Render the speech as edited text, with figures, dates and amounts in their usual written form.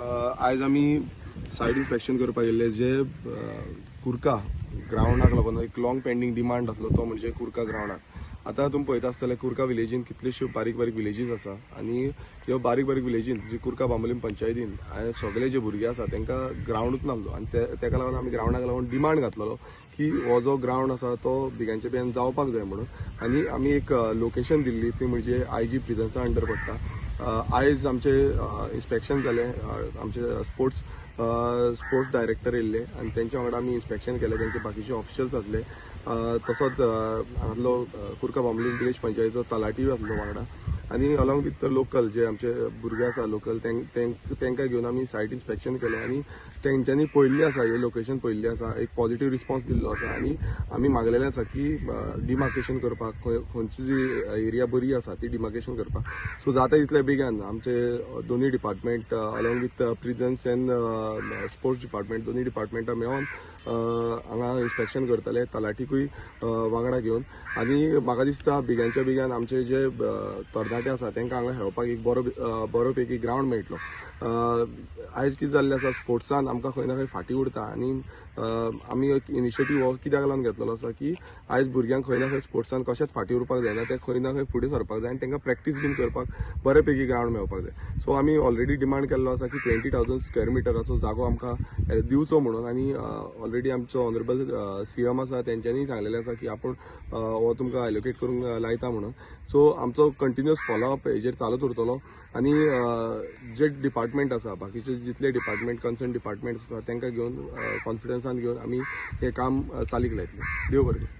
आज आमी सायट इन्स्पेक्शन करपाक गेल्ले जे कुर्का ग्रावंडाक लागून एक लॉंग पेंडींग डिमांड आसलो तो म्हणजे कुर्का ग्रावंडाक। आता तुम्ही पळयता आसतले कुर्का विलेजीन कितल्योश्यो बारीक बारीक विलेजीस आसा आनी ह्यो बारीक बारीक विलेजीन जी कुर्का बांबोलीम पंचायतीन सगळे जे भुरगे आसा तांकां ग्रावंडूच नासलो आनी तेका लागून आमी ग्रावंडाक लागून डिमांड घातलेलो की हो जो ग्रावंड आसा तो बिगांच्या बियान जावपाक जाय म्हणून। आनी आमी एक लोकेशन दिल्ली ती म्हणजे IG प्रिझन्सा अंडर पडटा। आयज आमचे इन्स्पेक्शन जाले, आमचे स्पोर्ट्स डायरेक्टर येयल्ले आनी तेंच्या वांगडा आमी इन्स्पेक्शन केलें। तेंचे बाकीचे ऑफिशियल्स आसले, तसोच आसलो कुर्का बांबोलीम विलेज पंचायतीचो तलाटीय आसलो वांगडा आनी अलॉंग विथ द लोकल जे आमचे भुरगे आसा लोकल तांकां घेवन आमी सायट इन्स्पेक्शन केलें आनी तेंच्यांनी पळयल्ली आसा हे लोकेशन पळयल्ली आसा, एक पॉझिटिव्ह रिस्पॉन्स दिल्लो आसा आनी आमी मागलेलें आसा की डिमार्केशन करपाक खंयची जी एरिया बरी आसा ती डिमार्केशन करपाक। सो जाता तितले बेगीन आमचे दोनूय department along with prisons and sports department दोनूय डिपार्टमेंटां मेळोन हांगा इन्स्पेक्शन करतले, तलाटीकूय वांगडा घेवन। आनी म्हाका दिसता बेगांच्या बेगीन आमचे जे तरणाटे आसा तांकां हांगा खेळपाक एक बरो पैकी ग्रावंड मेळटलो। आयज कितें जाल्लें आसा स्पोर्ट्सान आमकां खंय ना खंय फाटीं उरता आनी आमी एक इनिशिएटीव हो कित्याक लागून घेतलेलो आसा की आयज भुरग्यांक खंय ना खंय स्पोर्ट्सान कशेंच फाटीं उरपाक जायना, ते खंय ना खंय फुडें सरपाक जाय आनी तांकां प्रॅक्टीस बीन करपाक बरे पैकी ग्रावंड मेळपाक जाय। सो आमी ऑलरेडी डिमांड केल्लो आसा की 20,000 स्क्वेअर मिटराचो जागो आमकां दिवचो म्हणून आनी ऑलरेडी आमचो ऑनरेबल CM आसा तेंच्यांनी सांगलेलें आसा की आपूण हो तुमकां एलोकेट करूंक लायता म्हणून। सो आमचो कंटिन्युअस फॉलोअप हेजेर चालूच उरतलो आनी जे डिपार्टमेंट आसा बाकीचे जितले डिपार्टमेंट कन्सर्न डिपार्टमेंट्स आसा तांकां घेवन कॉन्फिडन्सान घेवन आमी हें काम चालीक लायतले। देव बरें करूं।